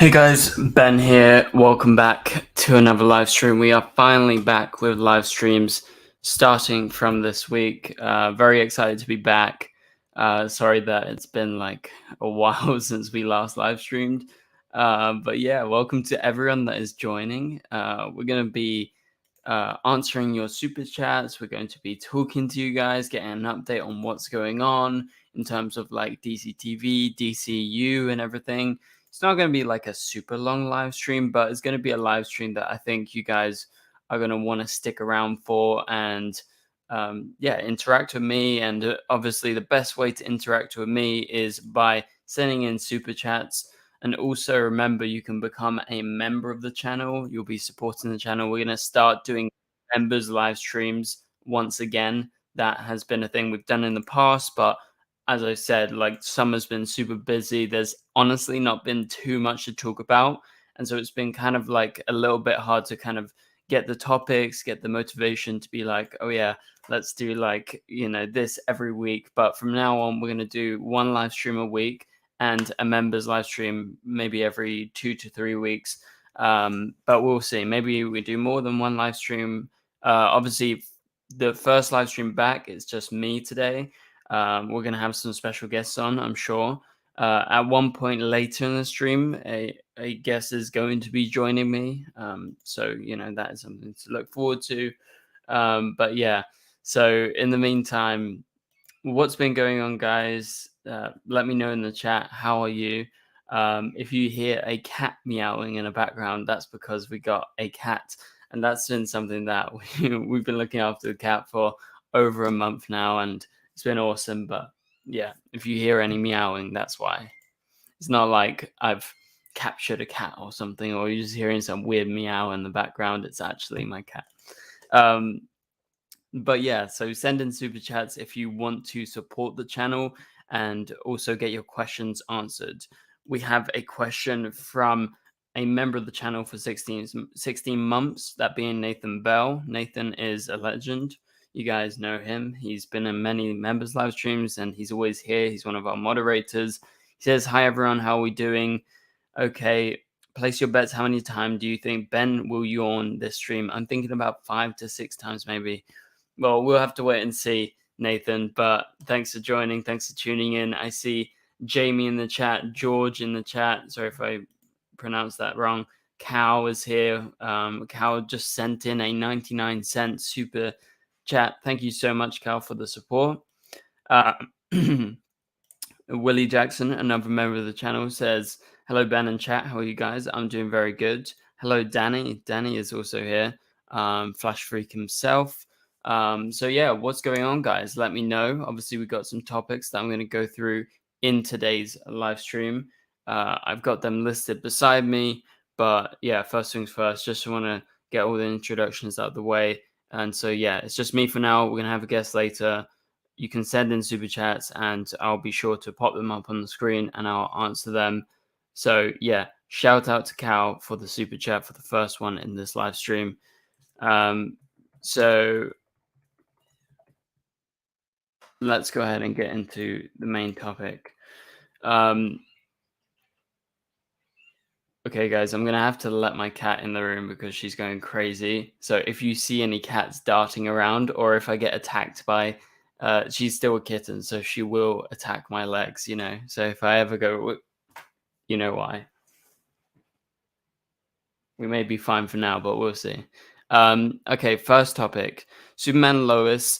Hey guys, Ben here. Welcome back to another live stream. We are finally back with live streams starting from this week. Very excited to be back. Sorry that it's been like a while since we last live streamed. But yeah, welcome to everyone that is joining. We're going to be answering your super chats. We're going to be talking to you guys, getting an update on what's going on in terms of like DCTV, DCEU, and everything. It's not going to be like a super long live stream, but it's going to be a live stream that I think you guys are going to want to stick around for and yeah, interact with me. And obviously, the best way to interact with me is by sending in super chats. And also remember, you can become a member of the channel. You'll be supporting the channel. We're going to start doing members live streams once again. That has been a thing we've done in the past, but as I said, like summer's been super busy. There's honestly not been too much to talk about. And so it's been kind of like a little bit hard to kind of get the topics, get the motivation to be like, oh yeah, let's do like, this every week. But from now on, we're going to do one live stream a week and a members live stream maybe every 2 to 3 weeks. But we'll see. Maybe we do more than one live stream. Obviously, the first live stream back is just me today. We're going to have some special guests on, I'm sure. At one point later in the stream, a guest is going to be joining me. So, that is something to look forward to. But yeah, so in the meantime, what's been going on, guys? Let me know in the chat. How are you? If you hear a cat meowing in the background, that's because we got a cat. And that's been something that we've been looking after the cat for over a month now. And it's been awesome. But yeah, if you hear any meowing, that's why. It's not like I've captured a cat or something, or you're just hearing some weird meow in the background. It's actually my cat. But yeah, so send in super chats if you want to support the channel and also get your questions answered. We have a question from a member of the channel for 16 months, that being Nathan Bell. Nathan is a legend. You guys know him. He's been in many members live streams and he's always here. He's one of our moderators. He says, "Hi everyone, how are we doing? Okay, place your bets. How many times do you think Ben will yawn this stream?" I'm thinking about 5 to 6 times maybe. Well, we'll have to wait and see, Nathan. But thanks for joining. Thanks for tuning in. I see Jamie in the chat, George in the chat. Sorry if I pronounced that wrong. Cal is here. Cal just sent in a 99-cent super chat. Thank you so much, Cal, for the support. Willie Jackson, another member of the channel, says, "Hello, Ben and chat. How are you guys? I'm doing very good." Hello, Danny. Danny is also here. Flash Freak himself. So yeah, what's going on, guys? Let me know. Obviously, we got some topics that I'm going to go through in today's live stream. I've got them listed beside me, but yeah, first things first, just want to get all the introductions out of the way. And so yeah, it's just me for now. We're going to have a guest later. You can send in super chats and I'll be sure to pop them up on the screen and I'll answer them. So yeah, shout out to Cal for the super chat for the first one in this live stream. So let's go ahead and get into the main topic. Okay, guys, I'm going to have to let my cat in the room because she's going crazy. So if you see any cats darting around or if I get attacked by, she's still a kitten, so she will attack my legs, So if I ever go, you know why. We may be fine for now, but we'll see. Okay, first topic. Superman, Lois,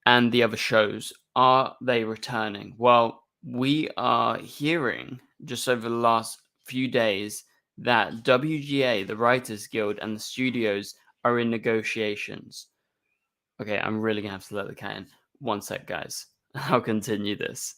and the other shows, are they returning? Well, we are hearing just over the last few days that WGA, the Writers Guild, and the studios are in negotiations. Okay, I'm really going to have to let the cat in. One sec, guys. I'll continue this.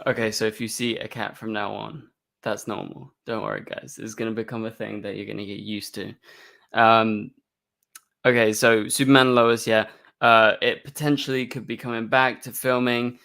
Okay, so if you see a cat from now on, that's normal. Don't worry, guys. It's going to become a thing that you're going to get used to. Okay, so Superman Lois, yeah. It potentially could be coming back to filming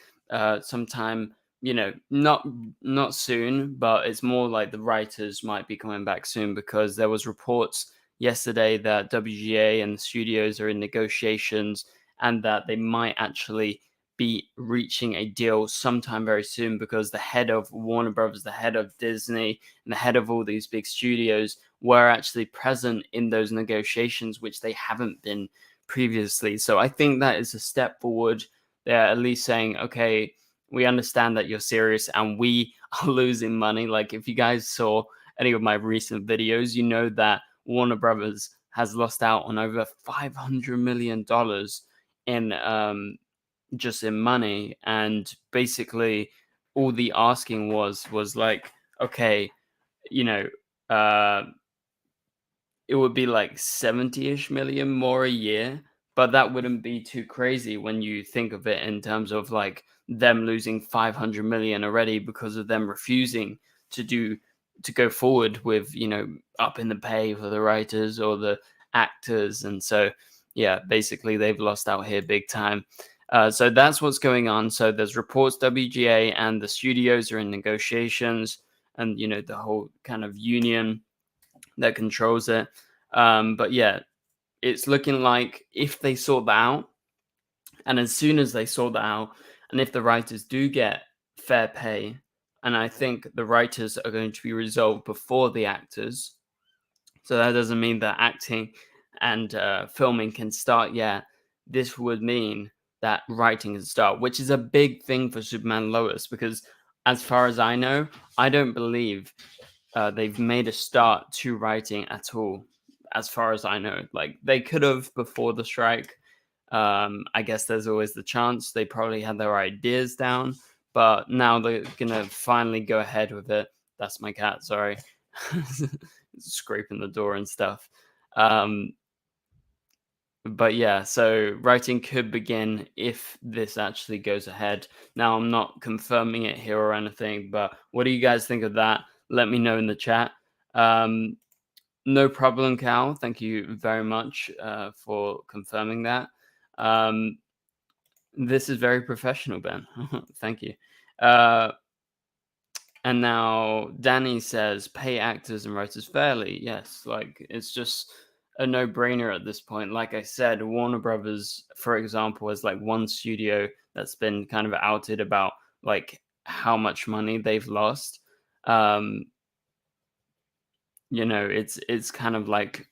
sometime not soon, but it's more like the writers might be coming back soon, because there was reports yesterday that WGA and the studios are in negotiations, and that they might actually be reaching a deal sometime very soon, because the head of Warner Brothers, the head of Disney, and the head of all these big studios were actually present in those negotiations, which they haven't been previously. So I think that is a step forward. They're at least saying, okay, we understand that you're serious and we are losing money. Like, if you guys saw any of my recent videos, you know that Warner Brothers has lost out on over $500 million in just in money. And basically all the asking was like, okay, you know, uh it would be like 70-ish million more a year, but that wouldn't be too crazy when you think of it in terms of like them losing 500 million already because of them refusing to go forward with, up in the pay for the writers or the actors. And so yeah, basically they've lost out here big time. So that's what's going on. So there's reports WGA and the studios are in negotiations, and the whole kind of union that controls it. But yeah, it's looking like if they sort that out, and as soon as they sort that out, and if the writers do get fair pay, and I think the writers are going to be resolved before the actors, so that doesn't mean that acting and filming can start yet. This would mean that writing can start, which is a big thing for Superman Lois, because as far as I know, I don't believe they've made a start to writing at all, as far as I know. Like, they could have before the strike. I guess there's always the chance they probably had their ideas down, but now they're gonna finally go ahead with it. That's my cat. Sorry, scraping the door and stuff. Um, but yeah, so writing could begin if this actually goes ahead. Now, I'm not confirming it here or anything, but what do you guys think of that? Let me know in the chat. Um, no problem, Cal. Thank you very much for confirming that. Um, this is very professional, Ben. Thank you. Uh, and now Danny says, pay actors and writers fairly. Yes, like, it's just a no-brainer at this point. Like I said, Warner Brothers, for example, is like one studio that's been kind of outed about like how much money they've lost. Um, it's kind of like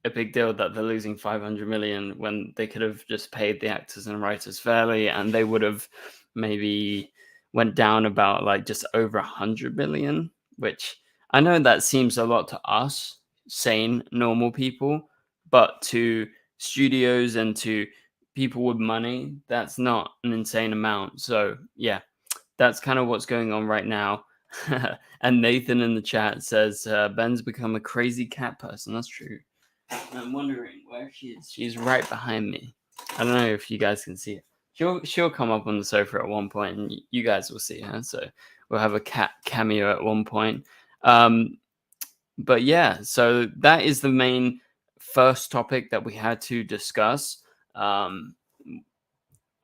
a big deal that they're losing 500 million when they could have just paid the actors and writers fairly, and they would have maybe went down about like just over 100 million, which I know that seems a lot to us sane normal people, but to studios and to people with money, that's not an insane amount. So yeah, that's kind of what's going on right now. And Nathan in the chat says Ben's become a crazy cat person. That's true. I'm wondering where she is. She's right behind me. I don't know if you guys can see it. She'll come up on the sofa at one point, and you guys will see her. So we'll have a cat cameo at one point. But yeah, so that is the main first topic that we had to discuss.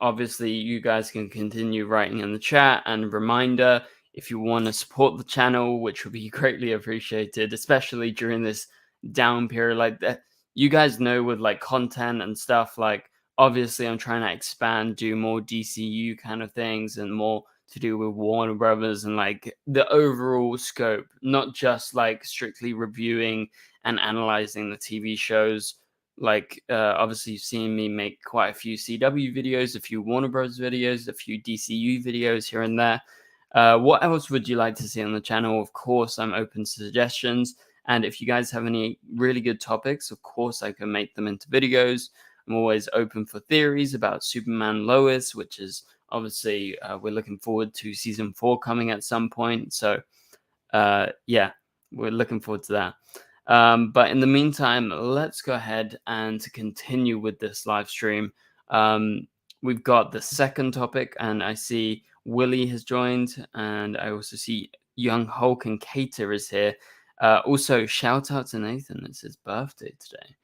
Obviously, you guys can continue writing in the chat, and reminder, if you want to support the channel, which would be greatly appreciated, especially during this down period like that. You guys know, with like content and stuff, like obviously I'm trying to expand, do more DCU kind of things and more to do with Warner Brothers and like the overall scope, not just like strictly reviewing and analyzing the TV shows. Like, obviously you've seen me make quite a few CW videos, a few Warner Bros videos, a few DCU videos here and there. What else would you like to see on the channel? Of course, I'm open to suggestions. And if you guys have any really good topics, of course, I can make them into videos. I'm always open for theories about Superman Lois, which is obviously, we're looking forward to season 4 coming at some point. So, yeah, we're looking forward to that. But in the meantime, let's go ahead and continue with this live stream. We've got the second topic, and I see Willie has joined, and I also see Young Hulk and Cater is here. Also, shout out to Nathan. It's his birthday today.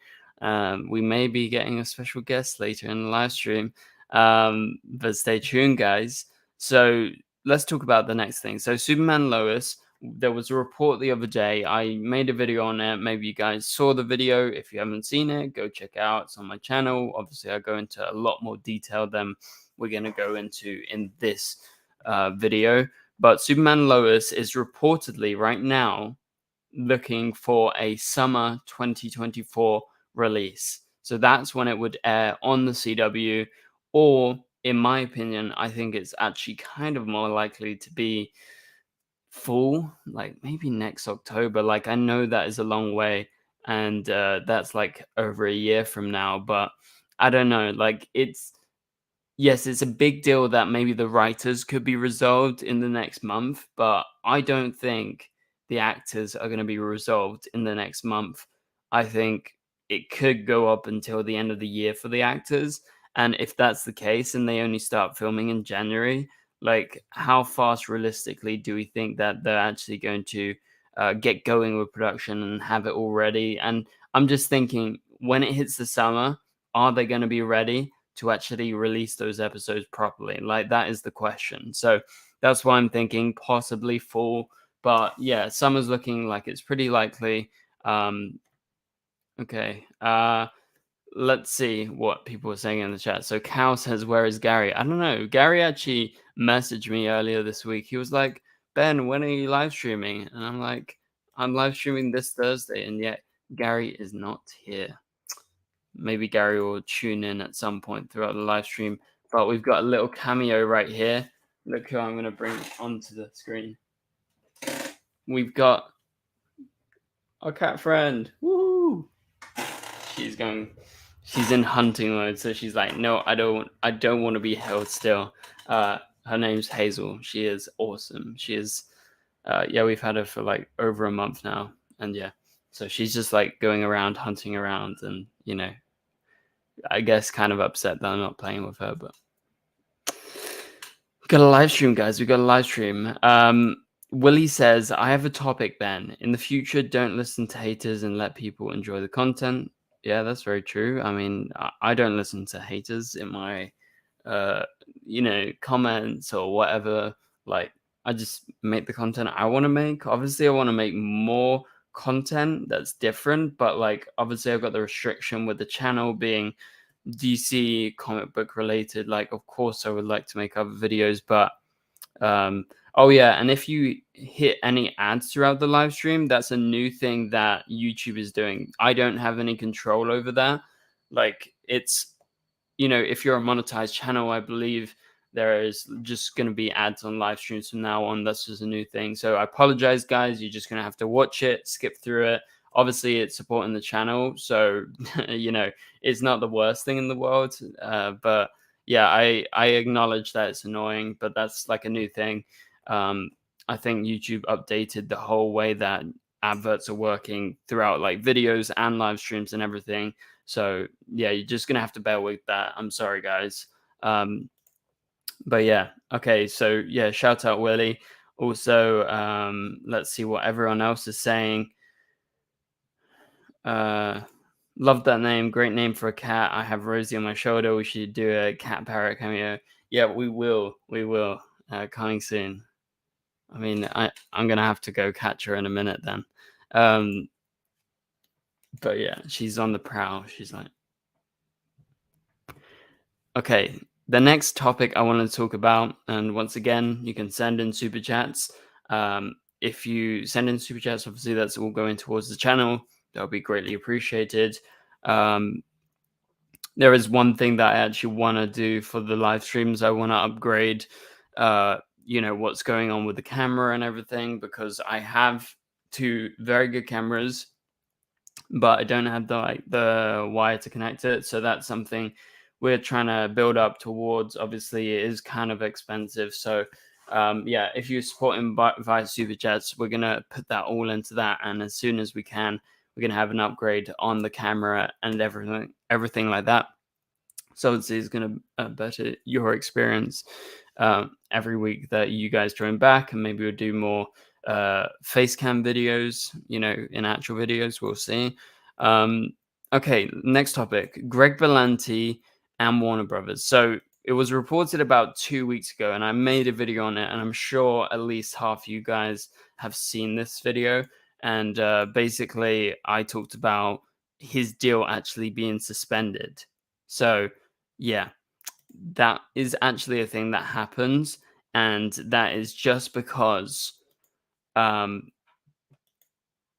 We may be getting a special guest later in the live stream, but stay tuned, guys. So let's talk about the next thing. So Superman Lois, there was a report the other day. I made a video on it. Maybe you guys saw the video. If you haven't seen it, go check it out. It's on my channel. Obviously, I go into a lot more detail than we're going to go into in this video. But Superman Lois is reportedly right now looking for a summer 2024 release. So that's when it would air on the CW, or in my opinion, I think it's actually kind of more likely to be fall, like maybe next October. Like I know that is a long way, and that's like over a year from now, but I don't know. Like yes, it's a big deal that maybe the writers could be resolved in the next month, but I don't think the actors are going to be resolved in the next month. I think it could go up until the end of the year for the actors. And if that's the case and they only start filming in January, like how fast realistically do we think that they're actually going to get going with production and have it all ready? And I'm just thinking when it hits the summer, are they going to be ready to actually release those episodes properly? Like that is the question. So that's why I'm thinking possibly fall. But yeah, summer's looking like it's pretty likely. Okay. Let's see what people are saying in the chat. So Cal says, "Where is Gary?" I don't know. Gary actually messaged me earlier this week. He was like, "Ben, when are you live streaming?" And I'm like, "I'm live streaming this Thursday," and yet Gary is not here. Maybe Gary will tune in at some point throughout the live stream. But we've got a little cameo right here. Look who I'm going to bring onto the screen. We've got our cat friend. Woo! She's in hunting mode, so she's like, no, I don't want to be held still. Her name's Hazel. She is awesome. She is, yeah, we've had her for like over a month now, and yeah, so she's just like going around hunting around, and I guess kind of upset that I'm not playing with her, but we got a live stream, guys. We got a live stream. Willie says, I have a topic, Ben. In the future, don't listen to haters and let people enjoy the content. Yeah, that's very true. I mean, I don't listen to haters in my, comments or whatever. Like, I just make the content I want to make. Obviously, I want to make more content that's different, but like, obviously, I've got the restriction with the channel being DC comic book related. Like, of course, I would like to make other videos, but oh yeah, and if you hit any ads throughout the live stream, that's a new thing that YouTube is doing. I don't have any control over that. Like, it's if you're a monetized channel, I believe there is just going to be ads on live streams from now on. That's just a new thing. So I apologize, guys. You're just going to have to watch it, skip through it. Obviously, it's supporting the channel. So, it's not the worst thing in the world. But yeah, I acknowledge that it's annoying, but that's like a new thing. I think YouTube updated the whole way that adverts are working throughout like videos and live streams and everything. So yeah, you're just gonna have to bear with that. I'm sorry, guys. But yeah, okay. So yeah, shout out Willie. Also, let's see what everyone else is saying. Love that name. Great name for a cat. I have Rosie on my shoulder. We should do a cat parrot cameo. Yeah, we will. We will. Coming soon. I mean, I'm gonna have to go catch her in a minute then. But yeah, she's on the prowl. She's like, okay. The next topic I want to talk about, and once again, you can send in super chats. If you send in super chats, obviously that's all going towards the channel. That'll be greatly appreciated. There is one thing that I actually want to do for the live streams. I want to upgrade, what's going on with the camera and everything, because I have two very good cameras, but I don't have the wire to connect it. So that's something we're trying to build up towards. Obviously, it is kind of expensive. So yeah, if you're supporting via super chats, we're gonna put that all into that, and as soon as we can, we're gonna have an upgrade on the camera and everything like that. So obviously, it's gonna better your experience every week that you guys join back, and maybe we'll do more face cam videos, in actual videos. We'll see. Okay, next topic: Greg Berlanti and Warner Brothers. So it was reported about 2 weeks ago, and I made a video on it, and I'm sure at least half you guys have seen this video. And basically, I talked about his deal actually being suspended. So, yeah, that is actually a thing that happens, and that is just because um,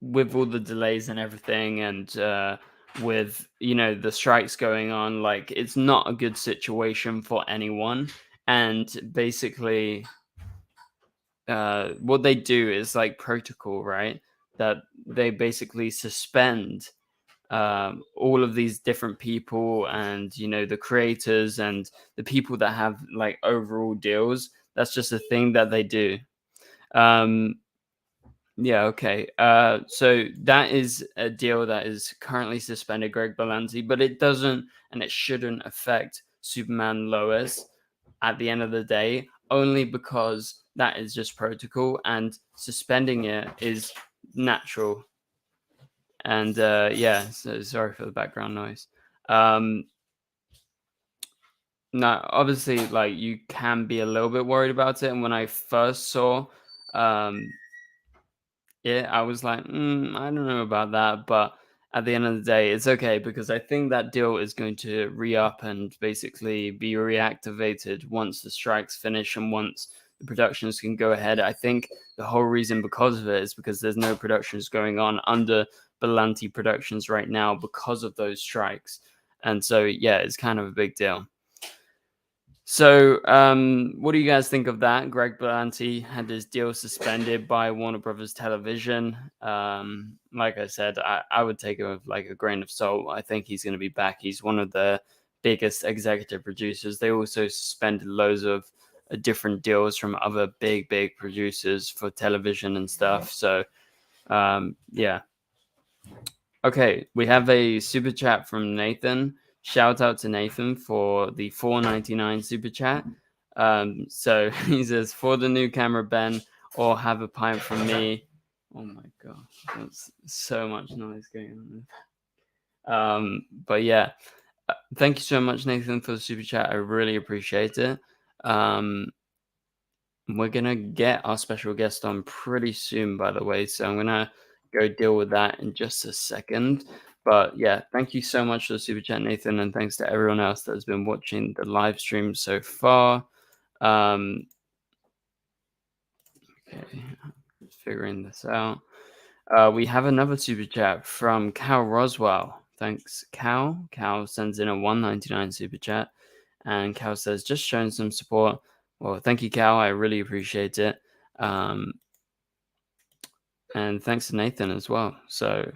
with all the delays and everything, and with the strikes going on, like it's not a good situation for anyone. And basically, what they do is like protocol, right? That they basically suspend all of these different people, and the creators and the people that have like overall deals. That's just a thing that they do. um yeah, okay. So that is a deal that is currently suspended, Greg Berlanti, but it doesn't and it shouldn't affect Superman Lois at the end of the day, only because that is just protocol, and suspending it is natural. And yeah, so sorry for the background noise. Um, no, obviously, like you can be a little bit worried about it. And when I first saw um, it, I was like, I don't know about that. But at the end of the day, it's okay, because I think that deal is going to re up and basically be reactivated once the strikes finish and once the productions can go ahead. I think the whole reason because of it is because there's no productions going on under Berlanti Productions right now because of those strikes. And so, yeah, it's kind of a big deal. So, what do you guys think of that? Greg Berlanti had his deal suspended by Warner Brothers Television. Like I said, I would take it with like a grain of salt. I think he's going to be back. He's one of the biggest executive producers. They also suspended loads of different deals from other big producers for television and stuff. So, yeah. Okay, we have a super chat from Nathan. Shout out to Nathan for the 4.99 super chat. So he says, for the new camera, Ben, or have a pint from me. Oh my god, that's so much noise going on. But yeah, thank you so much, Nathan, for the super chat. I really appreciate it. We're gonna get our special guest on pretty soon, by the way. So I'm gonna go deal with that in just a second. But yeah, thank you so much for the super chat, Nathan, and thanks to everyone else that has been watching the live stream so far. Okay, just figuring this out. We have another super chat from Cal Roswell. Thanks, Cal. Cal sends in a 1.99 super chat, and Cal says, "Just showing some support." Well, thank you, Cal. I really appreciate it. Um, and thanks to Nathan as well. So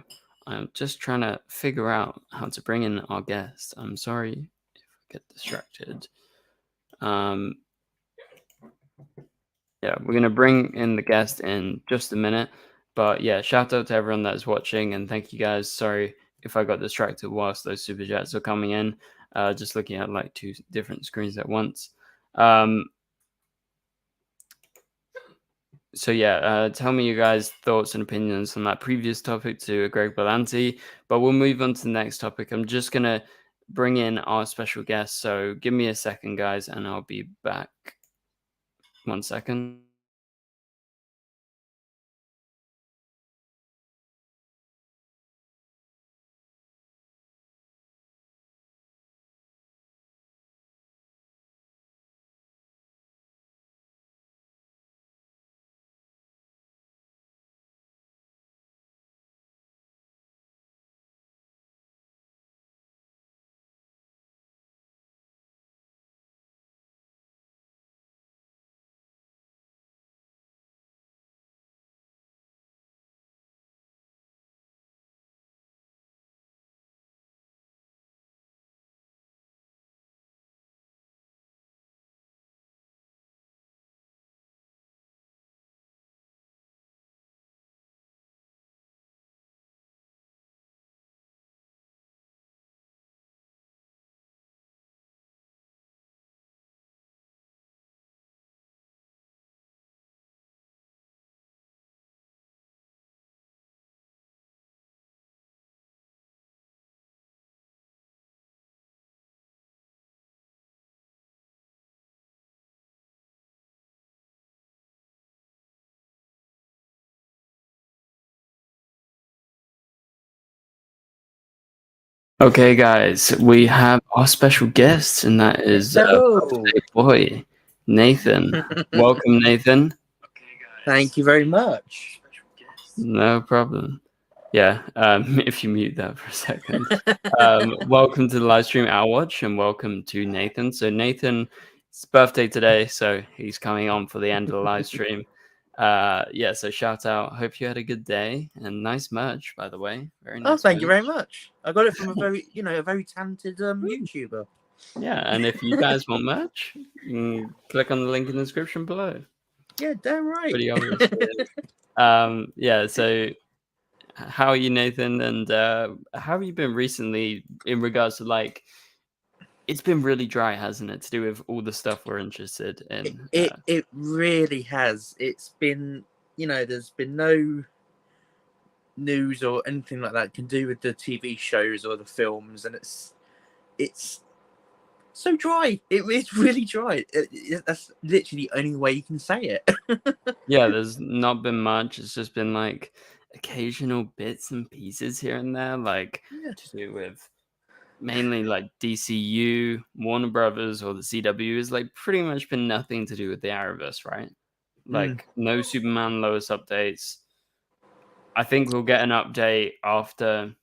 I'm just trying to figure out how to bring in our guest. I'm sorry if I get distracted. Um, yeah, we're gonna bring in the guest in just a minute. But yeah, shout out to everyone that's watching, and thank you guys. Sorry if I got distracted whilst those super chats are coming in. Just looking at like two different screens at once. So yeah, tell me your guys' thoughts and opinions on that previous topic to Greg Berlanti. But we'll move on to the next topic. I'm just gonna bring in our special guest. So give me a second, guys, and I'll be back. 1 second. Okay, guys, we have our special guest, and that is Hello. boy Nathan. Welcome, Nathan. Thank you very much. No problem. Yeah, if you mute that for a second. Welcome to the live stream Our Watch, and welcome to Nathan. So Nathan's birthday today, so he's coming on for the end of the live stream. Yeah, so shout out. Hope you had a good day, and nice merch, by the way. Very Oh, nice. thank you very much. I got it from a very talented YouTuber. Yeah, and if you guys want merch, you can click on the link in the description below. Yeah, damn right. Pretty obvious. Yeah, so how are you, Nathan? And how have you been recently in regards to, like, it's been really dry, hasn't it, to do with all the stuff we're interested in? It really has. It's been, there's been no news or anything like that can do with the TV shows or the films, and it's so dry. It's really dry. That's literally the only way you can say it. Yeah, there's not been much. It's just been like occasional bits and pieces here and there, like Yeah. to do with mainly like DCU, Warner Brothers, or the CW. Is like pretty much been nothing to do with the Arrowverse, right? Like no Superman Lois updates. I think we'll get an update after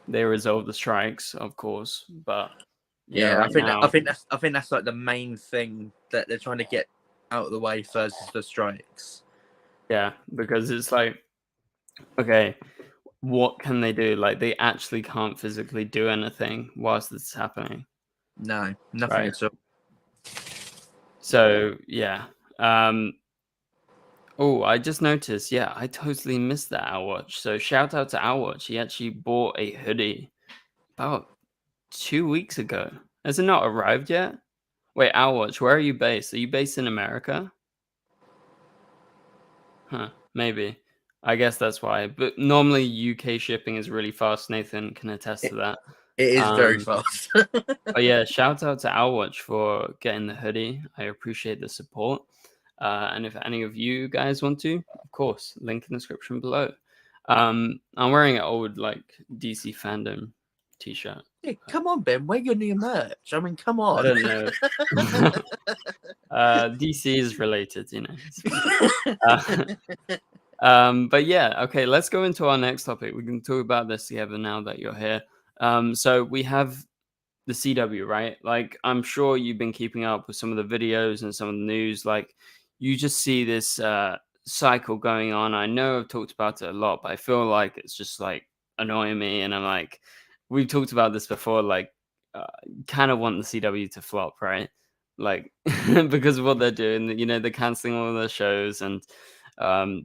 they resolve the strikes, of course. But yeah, Yeah, right now, I think that's like the main thing that they're trying to get out of the way first is the strikes. yeah, because it's like, okay, what can they do? Like they actually can't physically do anything whilst this is happening, No, nothing right? at all. So yeah. Oh, I just noticed. Yeah, I totally missed that Our Watch. So shout out to Our Watch. He actually bought a hoodie about 2 weeks ago. Has it not arrived yet? Wait, Our Watch, where are you based? Are you based in America? Huh, maybe. I guess that's why. But normally UK shipping is really fast. Nathan can attest It, to that. it is very Um, fast. but yeah, shout out to Our Watch for getting the hoodie. I appreciate the support. And if any of you guys want to, of course, link in the description below. I'm wearing an old like DC fandom t-shirt. Hey, come on, Ben, wear your new merch. I mean, come I on. don't know. DC is related, you know. It's fine. But yeah, okay, let's go into our next topic. We can talk about this together now that you're here. So we have the CW, right? Like, I'm sure you've been keeping up with some of the videos and some of the news. Like, you just see this cycle going on. I know I've talked about it a lot, but I feel like it's just like annoying me. And I'm like, we've talked about this before. Like, kind of want the CW to flop, right? Like, because of what they're doing. You know, they're canceling all of their shows, and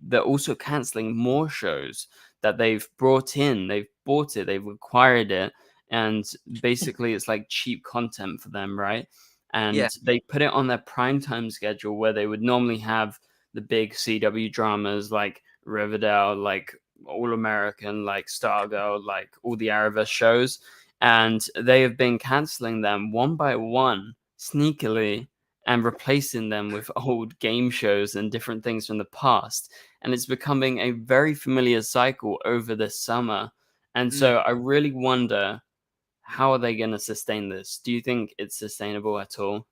they're also canceling more shows that they've brought in. They've bought it. They've acquired it, and basically it's like cheap content for them, right? And Yeah. they put it on their primetime schedule where they would normally have the big CW dramas like Riverdale, like All American, like Stargirl, like all the Arrowverse shows, and they have been canceling them one by one sneakily and replacing them with old game shows and different things from the past, and it's becoming a very familiar cycle over this summer. And so I really wonder, how are they going to sustain this? Do you think it's sustainable at all?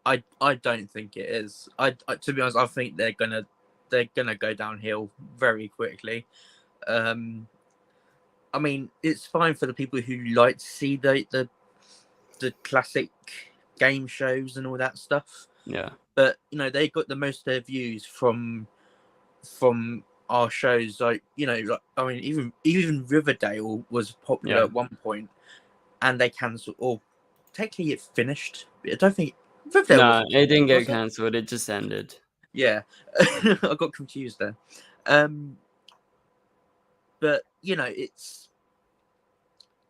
I don't think it is. To be honest, I think they're gonna go downhill very quickly. I mean, it's fine for the people who like to see the classic game shows and all that stuff. Yeah. But they got the most of their views from our shows. Like like, I mean, even Riverdale was popular Yeah. at one point, and they cancelled. Or technically, it finished. I don't think Riverdale No, wasn't. it didn't get Was it? cancelled. It just ended. Yeah, I got confused there. But it's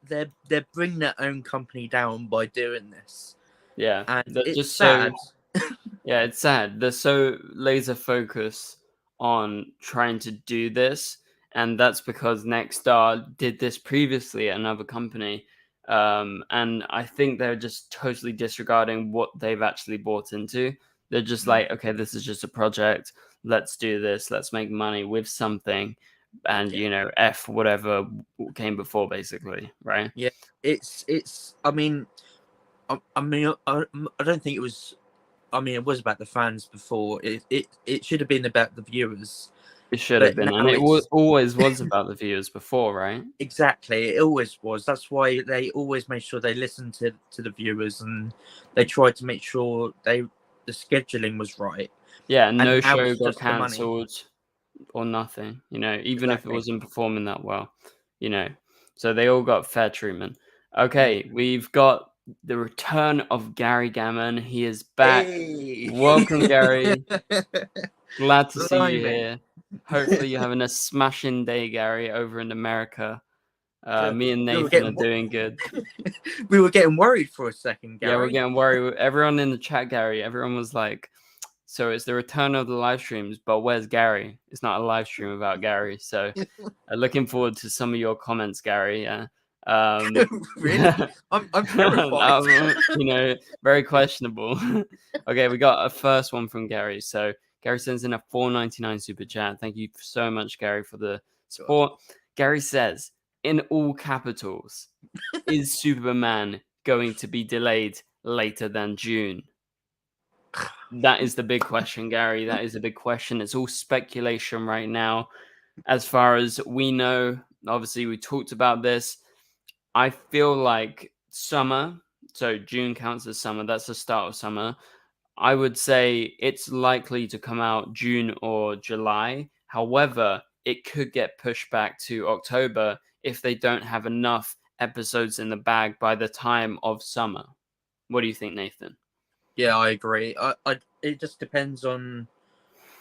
they're bringing their own company down by doing this, Yeah. and They're it's just sad. yeah, it's sad. They're so laser focused on trying to do this, and that's because Nexstar did this previously at another company. And I think they're just totally disregarding what they've actually bought into. They're just like, okay, this is just a project. Let's do this. Let's make money with something, and Yeah. F whatever came before, basically, right? Yeah. it's. I mean, I don't think it was. I mean, it was about the fans before. It should have been about the viewers. It should have But been, and now it it's always was about the viewers before, right? exactly. It always was. That's why they always made sure they listened to the viewers, and they tried to make sure the scheduling was right. Yeah, And no now show it's got just the money. cancelled or nothing, even if it Exactly. wasn't performing that well, you know. So they all got fair treatment. Mm. Okay, we've got the return of Gary Gammon. He is back. Hey. Welcome, Gary. Glad to see you Blimey. here. Hopefully you're having a smashing day, Gary, over in America. Me and We were Nathan are getting doing good. we were getting worried for a second, Yeah, we're Gary. getting worried. Everyone in the chat, Gary, everyone was like, so it's the return of the live streams, but where's Gary? It's not a live stream without Gary. So looking forward to some of your comments, Gary. Yeah. Really? I'm terrified. Very questionable. Okay, we got a first one from Gary. So Gary sends in a $4.99 super chat. Thank you so much, Gary, for the support. Gary says, in all capitals, is Superman going to be delayed later than June? That is the big question, Gary. That is a big question. It's all speculation right now. As far as we know, obviously, we talked about this. I feel like summer, so June counts as summer, that's the start of summer. I would say it's likely to come out June or July. However, it could get pushed back to October if they don't have enough episodes in the bag by the time of summer. What do you think, Nathan? Yeah, I agree. It just depends on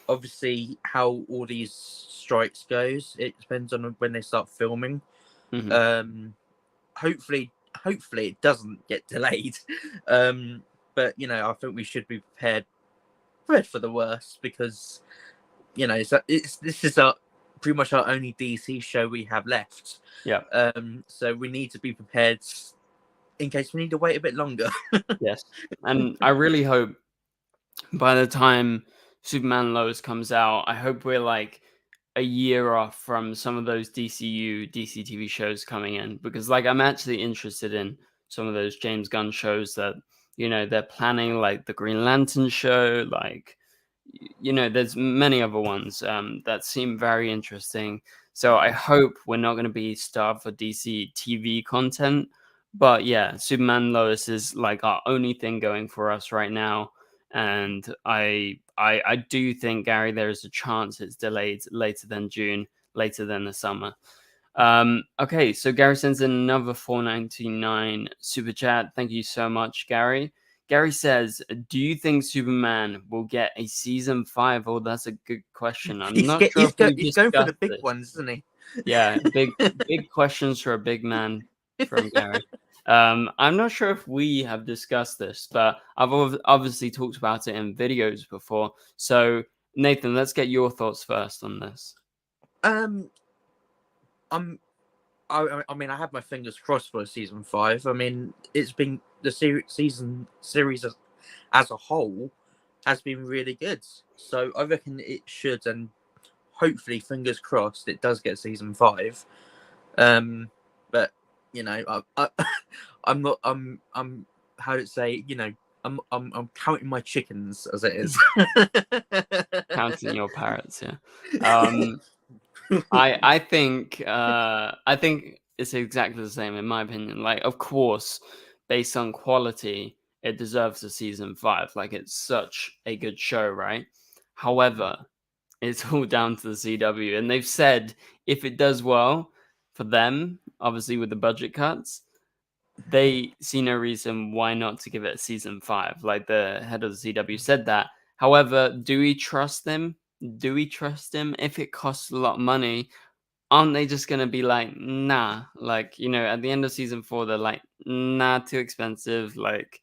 obviously how all these strikes goes. It depends on when they start filming. Mm-hmm. Hopefully it doesn't get delayed. But I think we should be prepared for the worst, because this is pretty much our only DC show we have left. Yeah. So we need to be prepared in case we need to wait a bit longer. Yes. And I really hope by the time Superman Lois comes out, I hope we're like a year off from some of those DCU, DCTV shows coming in, because like I'm actually interested in some of those James Gunn shows that, they're planning, like the Green Lantern show, like, there's many other ones that seem very interesting. So I hope we're not going to be starved for DC TV content. But yeah, Superman Lois is like our only thing going for us right now. And I do think, Gary, there is a chance it's delayed later than June, later than the summer. Okay, so Gary sends in another $4.99 super chat. Thank you so much, Gary. Gary says, do you think Superman will get a season 5? Oh, that's a good question. I'm not sure if we've He's going for the discussed big this. ones, isn't he? Yeah, big questions for a big man from Gary. I'm not sure if we have discussed this, but I've obviously talked about it in videos before. So, Nathan, let's get your thoughts first on this. I mean, I have my fingers crossed for season 5. I mean, it's been the series as a whole has been really good. So I reckon it should, and hopefully, fingers crossed, it does get season 5. But I'm not. I'm how to say. I'm counting my chickens as it is. Counting your parrots, yeah. I think it's exactly the same in my opinion. Like, of course, based on quality, it deserves a season 5. Like, it's such a good show, right? However, it's all down to the CW, and they've said if it does well for them, obviously with the budget cuts, they see no reason why not to give it a season 5. Like the head of the CW said that. However, do we trust them? Do we trust him? If it costs a lot of money, aren't they just gonna be like, nah? Like, at the end of season 4, they're like, nah, too expensive. Like,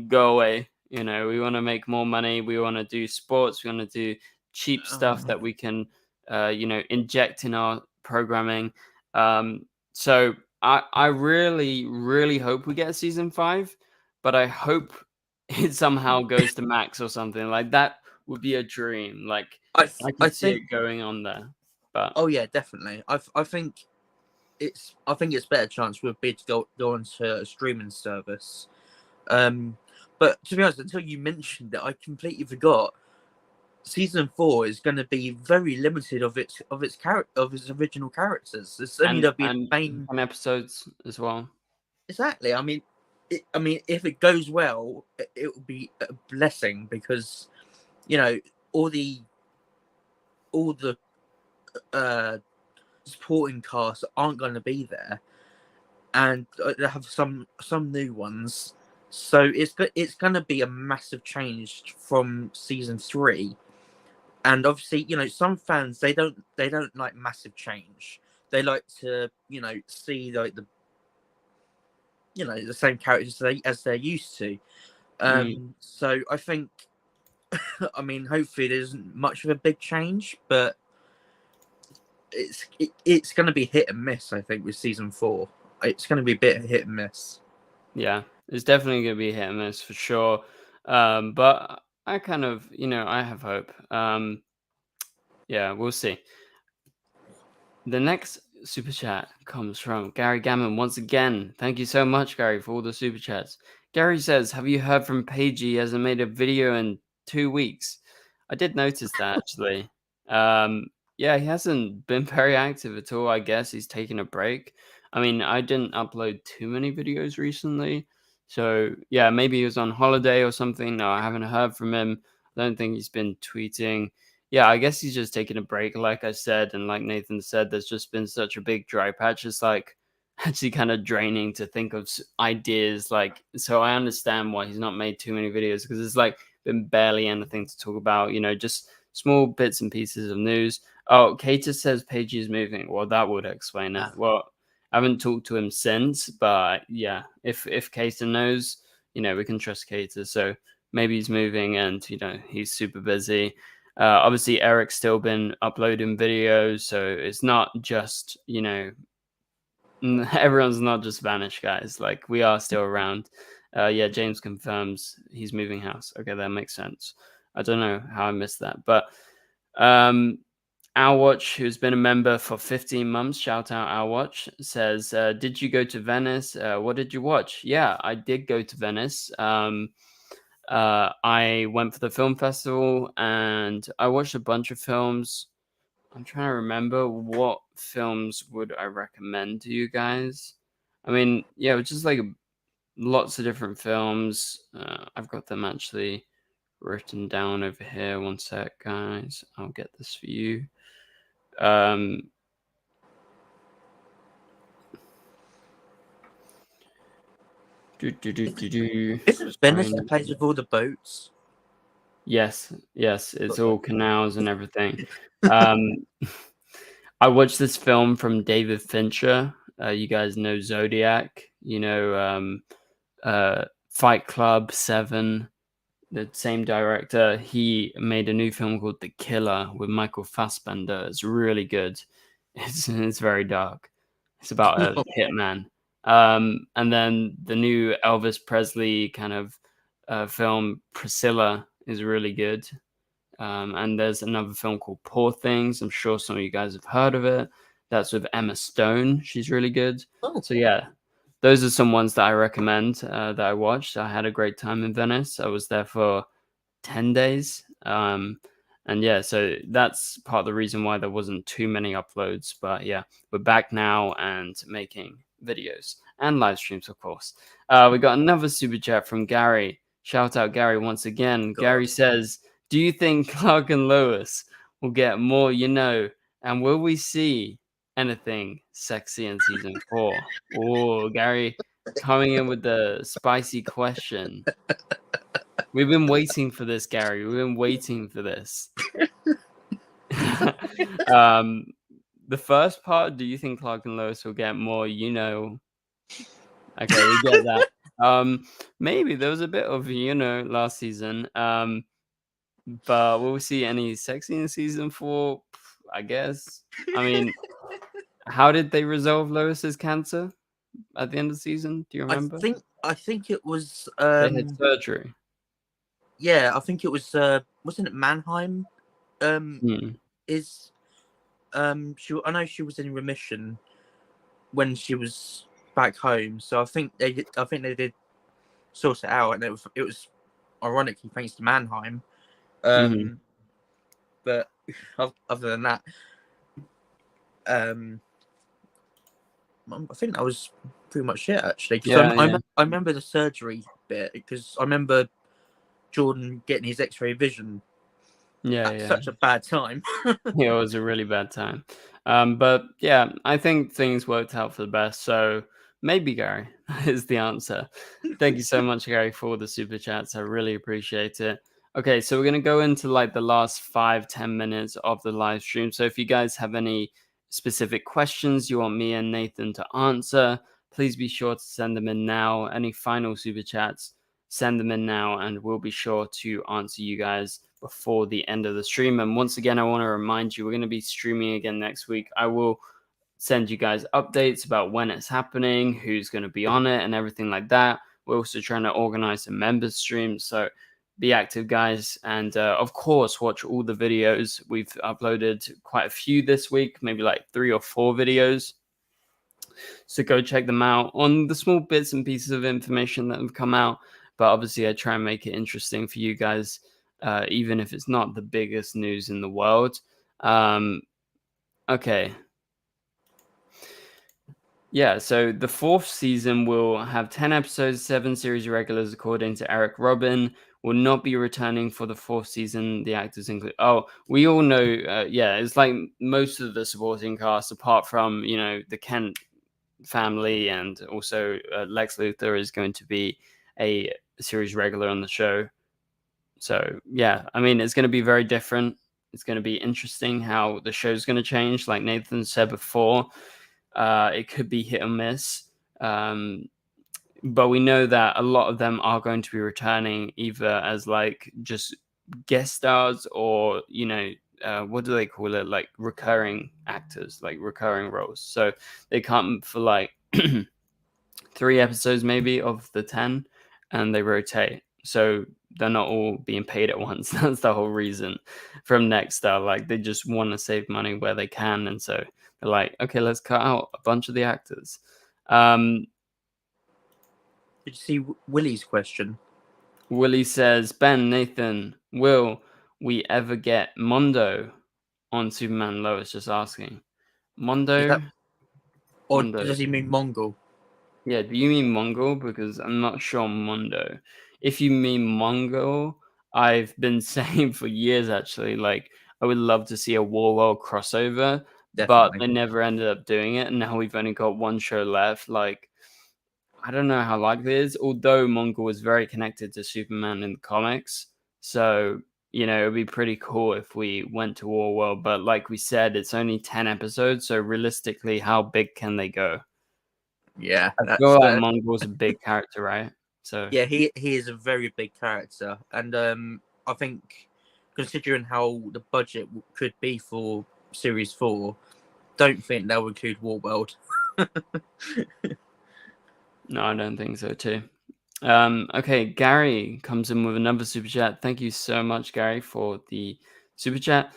go away. We want to make more money. We want to do sports. We want to do cheap stuff that we can, inject in our programming. So I really, really hope we get a season 5, but I hope it somehow goes to Max or something like that. Would be a dream. Like, I I could see think. it going on there. But Oh yeah, definitely. I think I think it's better chance would be to go onto a streaming service. But to be honest, until you mentioned it, I completely forgot. Season 4 is going to be very limited of its original characters. It's only there'll be and main 10 episodes as well. exactly. I mean, if it goes well, it will be a blessing because all the supporting cast aren't going to be there, and they have some new ones. So it's going to be a massive change from season 3. And obviously, some fans they don't like massive change. They like to see like the same characters as they're used to. So I think, I mean, hopefully there isn't much of a big change, but it's going to be hit and miss. I think with season 4, it's going to be a bit hit and miss. Yeah, it's definitely going to be hit and miss for sure. But I kind of, I have hope. Yeah, we'll see. The next super chat comes from Gary Gammon once again. Thank you so much, Gary, for all the super chats. Gary says, "Have you heard from Paigey? He hasn't made a video in 2 weeks." I did notice that actually. Yeah, he hasn't been very active at all. I guess he's taking a break. I mean, I didn't upload too many videos recently, so yeah, maybe he was on holiday or something. No, I haven't heard from him. I don't think he's been tweeting. Yeah, I guess he's just taking a break, like I said, and like Nathan said, there's just been such a big dry patch. It's like actually kind of draining to think of ideas. Like, so I understand why he's not made too many videos because it's like been barely anything to talk about. Just small bits and pieces of news. Oh, Kater says Paige is moving. Well, that would explain it. Well, I haven't talked to him since, but yeah, if Kater knows, we can trust Kater. So maybe he's moving, and he's super busy. Obviously, Eric's still been uploading videos, so it's not just everyone's not just vanished, guys. Like, we are still around. Yeah, James confirms he's moving house. Okay, that makes sense. I don't know how I missed that, but Watch, who's been a member for 15 months, shout out Watch, says, "Did you go to Venice? What did you watch?" Yeah, I did go to Venice. I went for the film festival and I watched a bunch of films. I'm trying to remember what films would I recommend to you guys. I mean, yeah, it was just like lots of different films. I've got them actually written down over here. One sec, guys. I'll get this for you. Isn't Venice the place with all the boats? Yes, it's all canals and everything. I watched this film from David Fincher. You guys know Zodiac, Fight Club, Seven, the same director. He made a new film called The Killer with Michael Fassbender. It's really good. It's very dark. It's about a hitman. And then the new Elvis Presley kind of film, Priscilla, is really good. And there's another film called Poor Things. I'm sure some of you guys have heard of it. That's with Emma Stone. She's really good. So yeah, those are some ones that I recommend that I watched. I had a great time in Venice. I was there for 10 days. And yeah, so that's part of the reason why there wasn't too many uploads. But yeah, we're back now and making videos and live streams, of course. We got another super chat from Gary. Shout out Gary once again. Gary says, "Do you think Clark and Lois will get more, and will we see anything sexy in season 4?" Oh, Gary coming in with the spicy question. We've been waiting for this, Gary. We've been waiting for this. The first part, do you think Clark and Lois will get more, Okay, we get that. Maybe there was a bit of, last season. But will we see any sexy in season 4? I guess. I mean, how did they resolve Lois's cancer at the end of the season? Do you remember? I think it was They had surgery. yeah, I think it was wasn't it Mannheim? Is I know she was in remission, when she was back home. So I think they did sort it out, and it was ironically thanks to Mannheim. But other than that, I think that was pretty much it, actually. Because I remember the surgery bit, because I remember Jordan getting his X-ray vision at such a bad time. Yeah, it was a really bad time. But yeah, I think things worked out for the best. So maybe Gary is the answer. Thank you so much, Gary, for all the super chats. I really appreciate it. Okay, so we're gonna go into like the last 5-10 minutes of the live stream. So if you guys have any specific questions you want me and Nathan to answer, please be sure to send them in now. Any final super chats, send them in now, and we'll be sure to answer you guys before the end of the stream. And once again, I want to remind you, we're going to be streaming again next week. I will send you guys updates about when it's happening, who's going to be on it, and everything like that. We're also trying to organize a members stream, so be active, guys. And of course, watch all the videos. We've uploaded quite a few this week, maybe like 3 or 4 videos. So go check them out on the small bits and pieces of information that have come out. But obviously, I try and make it interesting for you guys, even if it's not the biggest news in the world. Okay. Yeah, so the 4th season will have 10 episodes, 7 series regulars, according to Eric Robin. Will not be returning for the 4th season. The actors include... Oh, we all know... yeah, it's like most of the supporting cast, apart from, the Kent family, and also Lex Luthor is going to be a series regular on the show. So yeah, I mean, it's going to be very different. It's going to be interesting how the show's going to change. Like Nathan said before, it could be hit or miss. But we know that a lot of them are going to be returning either as like just guest stars, or what do they call it, like recurring actors, like recurring roles. So they come for like 3 episodes maybe of the 10, and they rotate, so they're not all being paid at once. That's the whole reason from Nexstar. Like they just want to save money where they can, and so they're like, okay, let's cut out a bunch of the actors. Did you see Willie's question? Willie says, Ben, Nathan, will we ever get Mondo on Superman Lois? Just asking. Mondo? Or Mondo. does he mean Mongol? Yeah, do you mean Mongol? Because I'm not sure Mondo. If you mean Mongol, I've been saying for years, actually, like, I would love to see a War World crossover, but Definitely. they never ended up doing it, and now we've only got one show left. Like, I don't know how likely it is, although Mongol was very connected to Superman in the comics. So, it would be pretty cool if we went to War World. But like we said, it's only 10 episodes. So realistically, how big can they go? Yeah, I feel like Mongol's a big character, right? So yeah, he is a very big character, and I think considering how the budget could be for Series 4, don't think they'll include Warworld. No, I don't think so too. Okay, Gary comes in with another super chat. Thank you so much, Gary, for the super chat.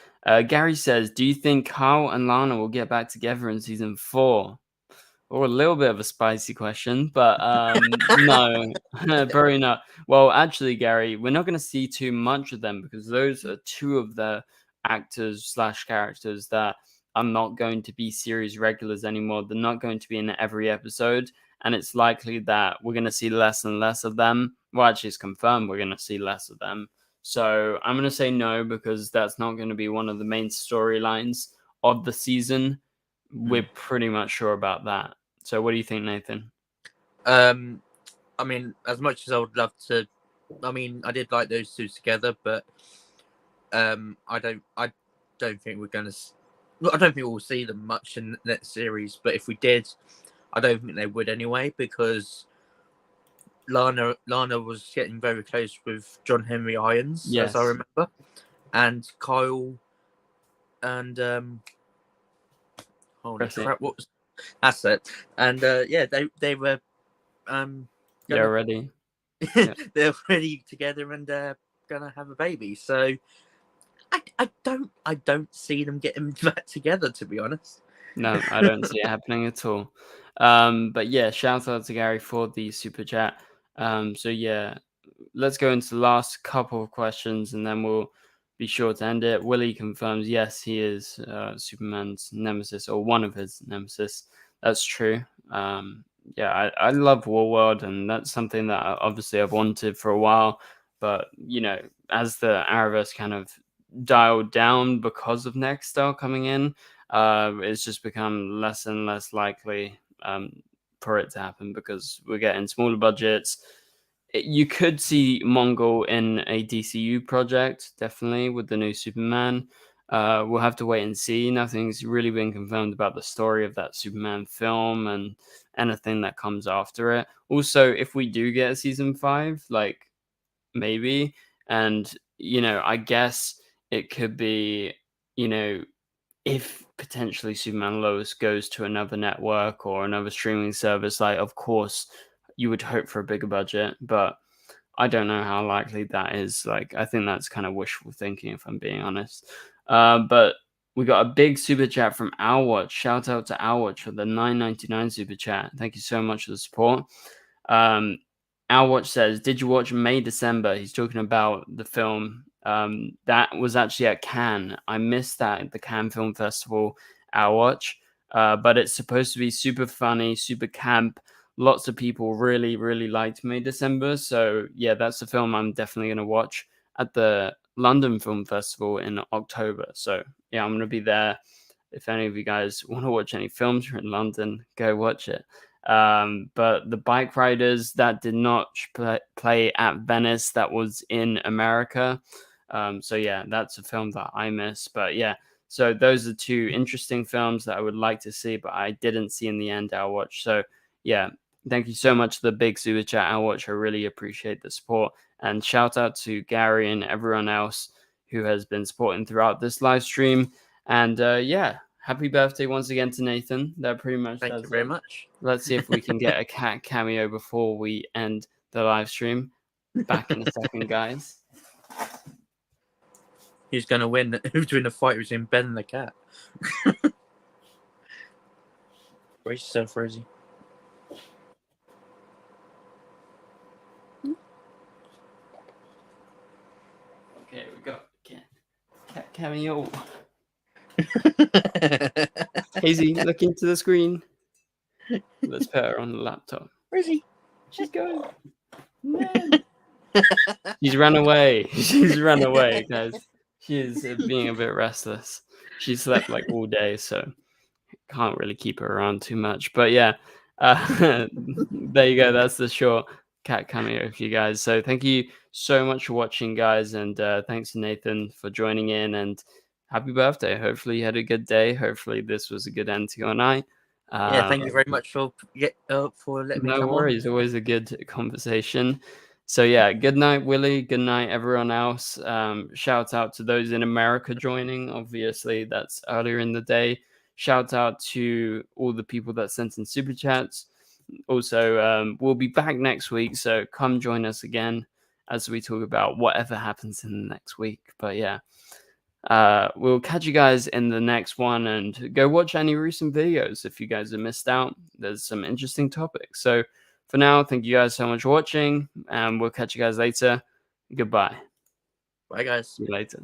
Gary says, do you think Kyle and Lana will get back together in season 4? Or a little bit of a spicy question, but no, probably not. Well, actually, Gary, we're not going to see too much of them, because those are 2 of the actors / characters that are not going to be series regulars anymore. They're not going to be in every episode, and it's likely that we're going to see less and less of them. Well, actually, it's confirmed we're going to see less of them. So I'm going to say no, because that's not going to be one of the main storylines of the season. We're pretty much sure about that. So what do you think, Nathan? I mean, as much as I would love to, I mean, I did like those 2 together, but I don't think we're gonna. I don't think we'll see them much in the next series. But if we did, I don't think they would anyway, because Lana was getting very close with John Henry Irons, Yes. as I remember, and Kyle and holy crap, what was that's it? And yeah, they were they're ready. they're ready together and gonna have a baby. So I don't see them getting back together, to be honest. No, I don't see it happening at all. But yeah, shout out to Gary for the super chat. So yeah, let's go into the last couple of questions and then we'll be sure to end it. Willie confirms yes, he is Superman's nemesis or one of his nemesis. That's true. Yeah, I love Warworld, and that's something that obviously I've wanted for a while. But you know, as the Arrowverse kind of dialed down because of Nexstar coming in, it's just become less and less likely for it to happen because we're getting smaller budgets. You could see Mongol in a DCU project, definitely, with the new Superman. We'll have to wait and see. Nothing's really been confirmed about the story of that Superman film and anything that comes after it. Also, if we do get a season 5, like maybe, and you know, I guess it could be, you know, if potentially Superman Lois goes to another network or another streaming service, like of course you would hope for a bigger budget, but I don't know how likely that is. Like, I think that's kind of wishful thinking, if I'm being honest. But we got a big super chat from Owlwatch. Shout out to Owlwatch for the $9.99 super chat. Thank you so much for the support. Owlwatch says, "Did you watch May December?" He's talking about the film. That was actually at Cannes. I missed that at the Cannes Film Festival. Owlwatch, but it's supposed to be super funny, super camp. Lots of people really, really liked May December. So yeah, that's the film I'm definitely going to watch at the London Film Festival in October. So yeah, I'm going to be there. If any of you guys want to watch any films in London, go watch it. But the Bike Riders, that did not play at Venice, that was in America. So yeah, that's a film that I miss. But yeah, so those are two interesting films that I would like to see, but I didn't see in the end. I'll watch. So yeah, thank you so much for the big super chat. I'll watch. I really appreciate the support, and shout out to Gary and everyone else who has been supporting throughout this live stream. And yeah, happy birthday once again to Nathan. That pretty much Thank does you very it. much. Let's see if we can get a cat cameo before we end the live stream. Back in a second, guys. Who's going to win? Who's doing the fight between Ben and the cat? Brace yourself, Rosie. Okay, we got cat cameo. Hazy, look into the screen. Let's put her on the laptop. Rosie, She's going. No. She's run away. She's run away, guys. She is being a bit restless. She slept like all day, so can't really keep her around too much. But yeah, there you go. That's the short cat cameo for you guys. So thank you so much for watching, guys, and thanks to Nathan for joining in. And happy birthday! Hopefully you had a good day. Hopefully this was a good end to your night. yeah, thank you very much for letting me No come worries. Always a good conversation. So yeah, good night, Willie. Good night, everyone else. Shout out to those in America joining. Obviously, that's earlier in the day. Shout out to all the people that sent in super chats. Also, we'll be back next week, so come join us again as we talk about whatever happens in the next week. But yeah, we'll catch you guys in the next one, and go watch any recent videos if you guys have missed out. There's some interesting topics. So for now, thank you guys so much for watching, and we'll catch you guys later. Goodbye. Bye, guys. See you later.